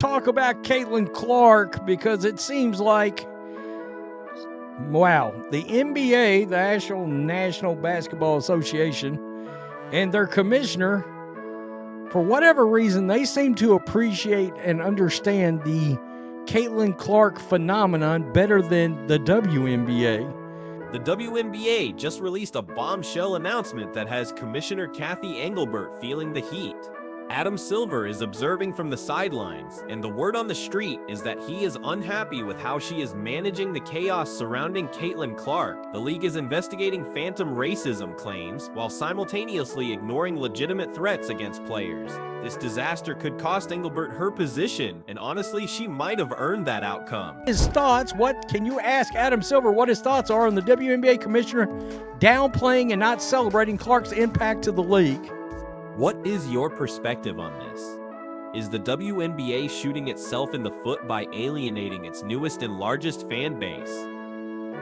talk about Caitlin Clark because it seems like, wow, the NBA, the National Basketball Association, and their commissioner, for whatever reason, they seem to appreciate and understand the Caitlin Clark phenomenon better than the WNBA. The WNBA just released a bombshell announcement that has Commissioner Kathy Angelbert feeling the heat. Adam Silver is observing from the sidelines, and the word on the street is that he is unhappy with how she is managing the chaos surrounding Caitlin Clark. The league is investigating phantom racism claims while simultaneously ignoring legitimate threats against players. This disaster could cost Angelbert her position, and honestly, she might have earned that outcome. His thoughts, what can you ask Adam Silver what his thoughts are on the WNBA commissioner downplaying and not celebrating Clark's impact to the league? What is your perspective on this? Is the WNBA shooting itself in the foot by alienating its newest and largest fan base?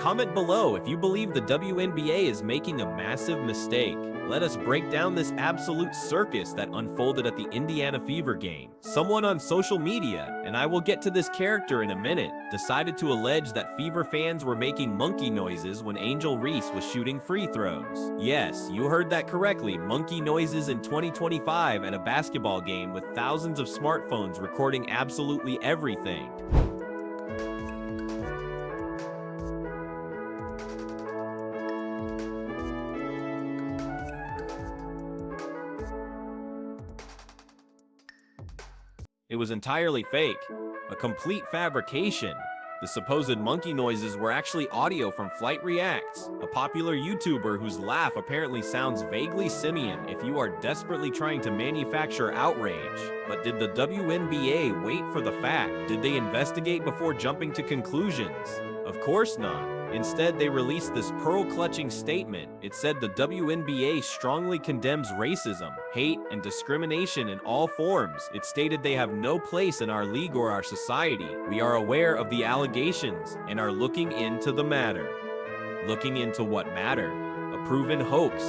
Comment below if you believe the WNBA is making a massive mistake. Let us break down this absolute circus that unfolded at the Indiana Fever game. Someone on social media, and I will get to this character in a minute, decided to allege that Fever fans were making monkey noises when Angel Reese was shooting free throws. Yes, you heard that correctly, monkey noises in 2025 at a basketball game with thousands of smartphones recording absolutely everything. It was entirely fake, a complete fabrication. The supposed monkey noises were actually audio from Flight Reacts, a popular YouTuber whose laugh apparently sounds vaguely simian if you are desperately trying to manufacture outrage. But did the WNBA wait for the fact? Did they investigate before jumping to conclusions? Of course not. Instead, they released this pearl-clutching statement. It said the WNBA strongly condemns racism, hate, and discrimination in all forms. It stated they have no place in our league or our society. We are aware of the allegations and are looking into the matter. Looking into what matter? A proven hoax.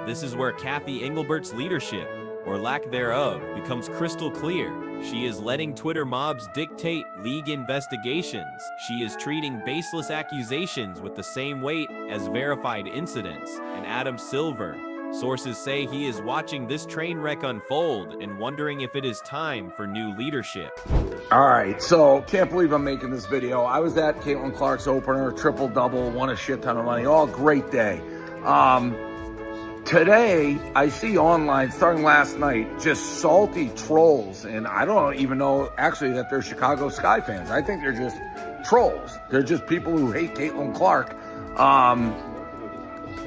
This is where Kathy Angelbert's leadership, or lack thereof, becomes crystal clear. She is letting Twitter mobs dictate league investigations. She is treating baseless accusations with the same weight as verified incidents. And Adam Silver, sources say he is watching this train wreck unfold and wondering if it is time for new leadership. All right, so can't believe I'm making this video. I was at Caitlin Clark's opener, triple-double, won a shit ton of money, all great day. Today, I see online, starting last night, just salty trolls, and I don't even know, actually, that they're Chicago Sky fans. I think they're just trolls. They're just people who hate Caitlin Clark.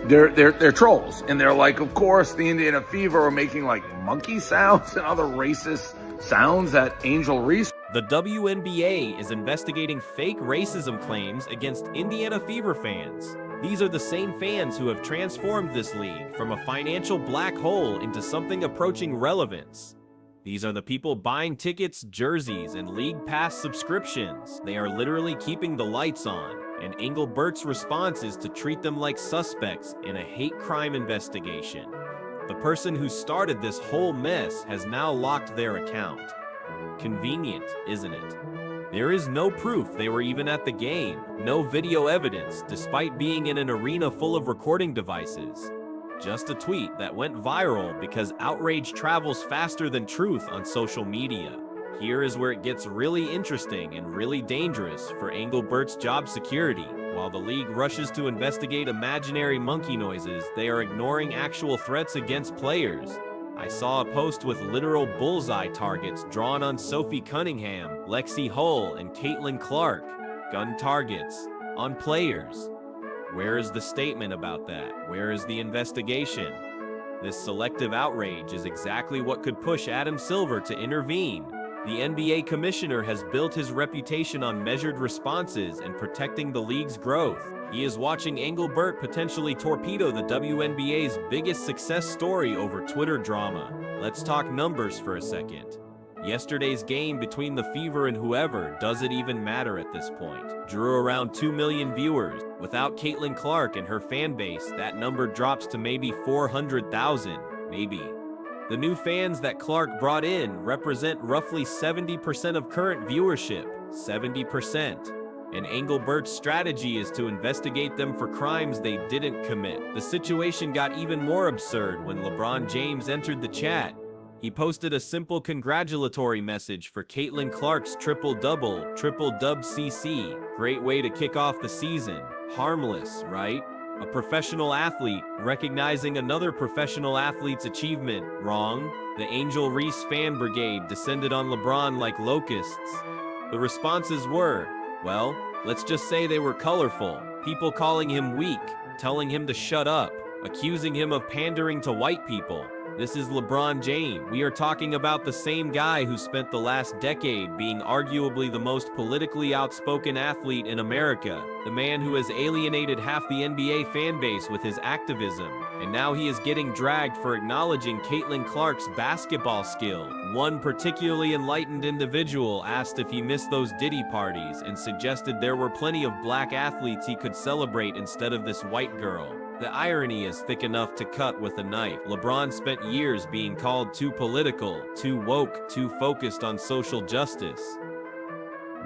They're trolls, and they're like, of course, the Indiana Fever are making, like, monkey sounds and other racist sounds at Angel Reese. The WNBA is investigating fake racism claims against Indiana Fever fans. These are the same fans who have transformed this league from a financial black hole into something approaching relevance. These are the people buying tickets, jerseys, and league pass subscriptions. They are literally keeping the lights on, and Angelbert's response is to treat them like suspects in a hate crime investigation. The person who started this whole mess has now locked their account. Convenient, isn't it? There is no proof they were even at the game, no video evidence, despite being in an arena full of recording devices. Just a tweet that went viral because outrage travels faster than truth on social media. Here is where it gets really interesting and really dangerous for Angelbert's job security. While the league rushes to investigate imaginary monkey noises, they are ignoring actual threats against players. I saw a post with literal bullseye targets drawn on Sophie Cunningham, Lexi Hull, and Caitlin Clark. Gun targets on players. Where is the statement about that? Where is the investigation? This selective outrage is exactly what could push Adam Silver to intervene. The NBA commissioner has built his reputation on measured responses and protecting the league's growth. He is watching Angelbert potentially torpedo the WNBA's biggest success story over Twitter drama. Let's talk numbers for a second. Yesterday's game between the Fever and whoever, does it even matter at this point, drew around 2 million viewers. Without Caitlin Clark and her fan base, that number drops to maybe 400,000, maybe. The new fans that Clark brought in represent roughly 70% of current viewership, 70%. And Angelbert's strategy is to investigate them for crimes they didn't commit. The situation got even more absurd when LeBron James entered the chat. He posted a simple congratulatory message for Caitlin Clark's triple-double, triple-dub CC. Great way to kick off the season. Harmless, right? A professional athlete recognizing another professional athlete's achievement. Wrong. The Angel Reese fan brigade descended on LeBron like locusts. The responses were, well, let's just say they were colorful. People calling him weak, telling him to shut up, accusing him of pandering to white people. This is LeBron James. We are talking about the same guy who spent the last decade being arguably the most politically outspoken athlete in America, the man who has alienated half the NBA fan base with his activism, and now he is getting dragged for acknowledging Caitlin Clark's basketball skill. One particularly enlightened individual asked if he missed those Diddy parties and suggested there were plenty of black athletes he could celebrate instead of this white girl. The irony is thick enough to cut with a knife. LeBron spent years being called too political, too woke, too focused on social justice.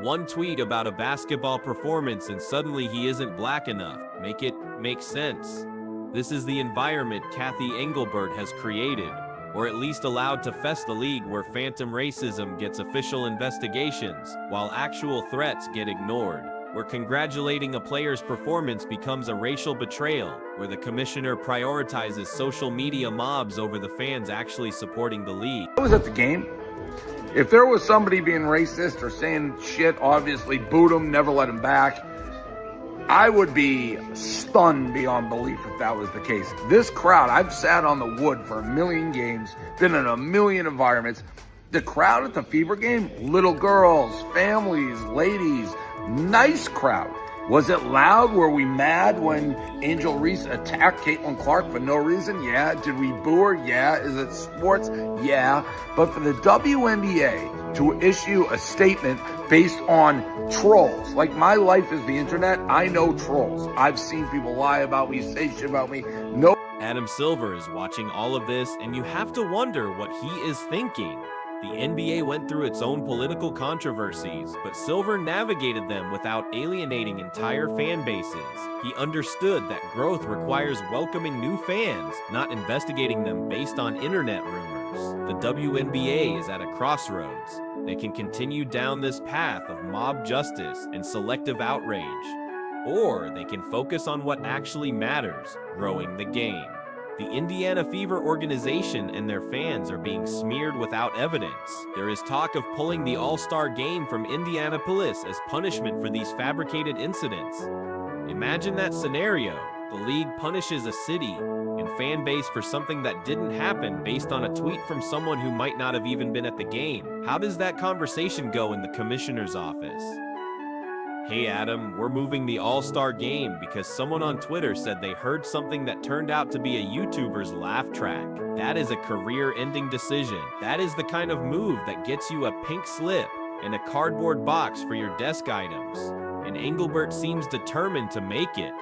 One tweet about a basketball performance and suddenly he isn't black enough. Make it make sense. This is the environment Kathy Angelbert has created, or at least allowed to fest a league where phantom racism gets official investigations, while actual threats get ignored. Where congratulating a player's performance becomes a racial betrayal, where the commissioner prioritizes social media mobs over the fans actually supporting the league. I was at the game. If there was somebody being racist or saying shit, obviously boot him, never let him back. I would be stunned beyond belief if that was the case. This crowd, I've sat on the wood for a million games, been in a million environments. The crowd at the Fever game, little girls, families, ladies, nice crowd. Was it loud? Were we mad when Angel Reese attacked Caitlin Clark for no reason? Yeah. Did we boo her? Yeah. Is it sports? Yeah. But for the WNBA to issue a statement based on trolls, like my life is the internet, I know trolls. I've seen people lie about me, say shit about me. No. Adam Silver is watching all of this, and you have to wonder what he is thinking. The NBA went through its own political controversies, but Silver navigated them without alienating entire fan bases. He understood that growth requires welcoming new fans, not investigating them based on internet rumors. The WNBA is at a crossroads. They can continue down this path of mob justice and selective outrage, or they can focus on what actually matters, growing the game. The Indiana Fever organization and their fans are being smeared without evidence. There is talk of pulling the All-Star game from Indianapolis as punishment for these fabricated incidents. Imagine that scenario. The league punishes a city and fan base for something that didn't happen based on a tweet from someone who might not have even been at the game. How does that conversation go in the commissioner's office? Hey Adam, we're moving the All-Star game because someone on Twitter said they heard something that turned out to be a YouTuber's laugh track. That is a career-ending decision. That is the kind of move that gets you a pink slip and a cardboard box for your desk items. And Angelbert seems determined to make it.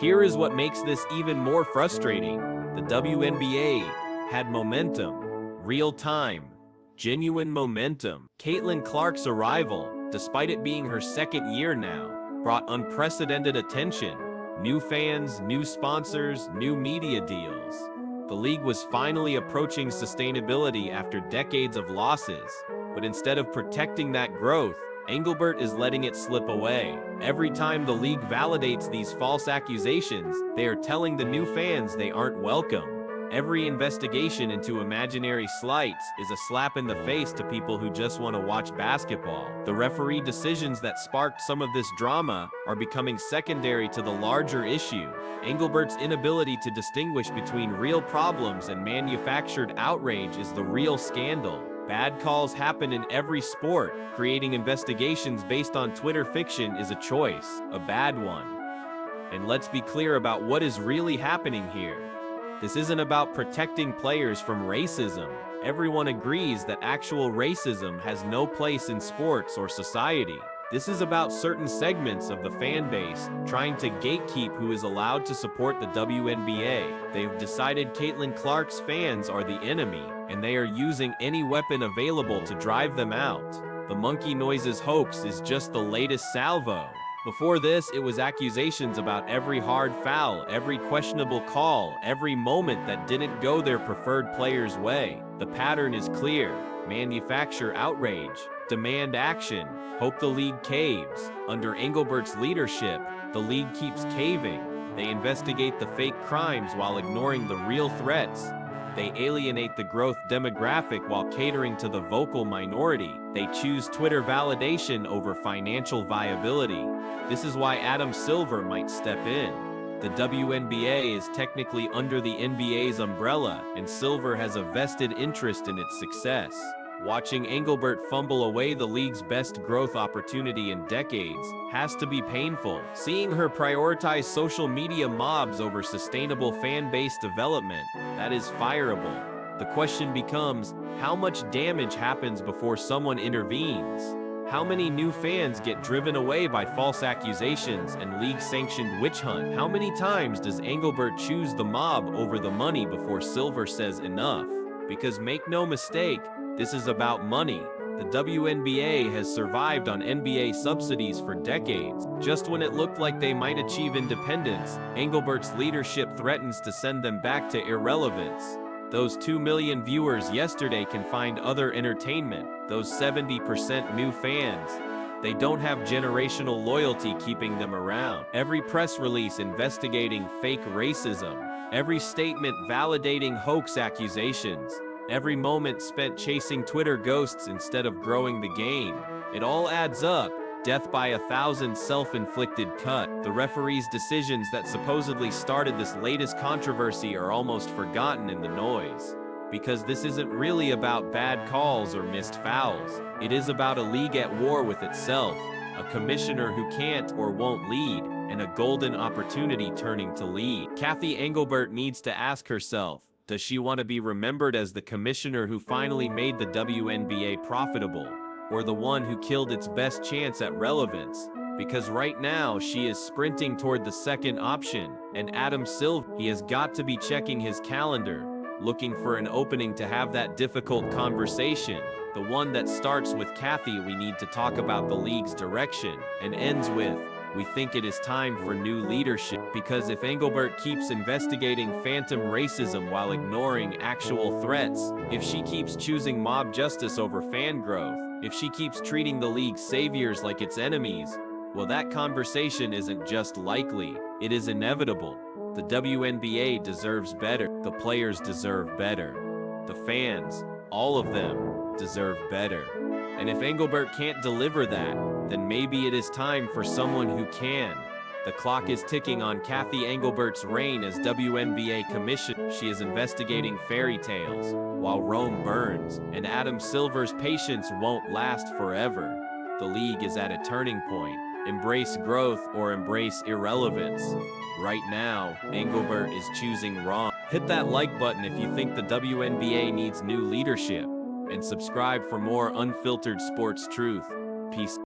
Here is what makes this even more frustrating. The WNBA had momentum, real time, genuine momentum. Caitlin Clark's arrival, despite it being her second year now, brought unprecedented attention. New fans, new sponsors, new media deals. The league was finally approaching sustainability after decades of losses, but instead of protecting that growth, Angelbert is letting it slip away. Every time the league validates these false accusations, they are telling the new fans they aren't welcome. Every investigation into imaginary slights is a slap in the face to people who just want to watch basketball. The referee decisions that sparked some of this drama are becoming secondary to the larger issue. Angelbert's inability to distinguish between real problems and manufactured outrage is the real scandal. Bad calls happen in every sport. Creating investigations based on Twitter fiction is a choice, a bad one. And let's be clear about what is really happening here. This isn't about protecting players from racism. Everyone agrees that actual racism has no place in sports or society. This is about certain segments of the fan base trying to gatekeep who is allowed to support the WNBA. They've decided Caitlin Clark's fans are the enemy, and they are using any weapon available to drive them out. The Monkey Noises hoax is just the latest salvo. Before this, it was accusations about every hard foul, every questionable call, every moment that didn't go their preferred player's way. The pattern is clear. Manufacture outrage, demand action, hope the league caves. Under Angelbert's leadership, the league keeps caving. They investigate the fake crimes while ignoring the real threats. They alienate the growth demographic while catering to the vocal minority. They choose Twitter validation over financial viability. This is why Adam Silver might step in. The WNBA is technically under the NBA's umbrella, and Silver has a vested interest in its success. Watching Angelbert fumble away the league's best growth opportunity in decades has to be painful. Seeing her prioritize social media mobs over sustainable fan-based development, that is fireable. The question becomes, how much damage happens before someone intervenes? How many new fans get driven away by false accusations and league-sanctioned witch hunt? How many times does Angelbert choose the mob over the money before Silver says enough? Because make no mistake, this is about money. The WNBA has survived on NBA subsidies for decades. Just when it looked like they might achieve independence, Angelbert's leadership threatens to send them back to irrelevance. Those 2 million viewers yesterday can find other entertainment. Those 70% new fans, they don't have generational loyalty keeping them around. Every press release investigating fake racism, every statement validating hoax accusations, every moment spent chasing Twitter ghosts instead of growing the game. It all adds up. Death by 1,000 self-inflicted cut. The referee's decisions that supposedly started this latest controversy are almost forgotten in the noise. Because this isn't really about bad calls or missed fouls. It is about a league at war with itself, a commissioner who can't or won't lead, and a golden opportunity turning to lead. Kathy Angelbert needs to ask herself, does she want to be remembered as the commissioner who finally made the WNBA profitable, or the one who killed its best chance at relevance? Because right now, she is sprinting toward the second option, and Adam Silver, he has got to be checking his calendar, looking for an opening to have that difficult conversation, the one that starts with Kathy, we need to talk about the league's direction, and ends with, we think it is time for new leadership. Because if Angelbert keeps investigating phantom racism while ignoring actual threats, if she keeps choosing mob justice over fan growth, if she keeps treating the league's saviors like its enemies, well, that conversation isn't just likely, it is inevitable. The WNBA deserves better. The players deserve better. The fans, all of them, deserve better. And if Angelbert can't deliver that, then maybe it is time for someone who can. The clock is ticking on Kathy Angelbert's reign as WNBA commissioner. She is investigating fairy tales while Rome burns, and Adam Silver's patience won't last forever. The league is at a turning point. Embrace growth or embrace irrelevance. Right now, Angelbert is choosing wrong. Hit that like button if you think the WNBA needs new leadership, and subscribe for more unfiltered sports truth. Peace.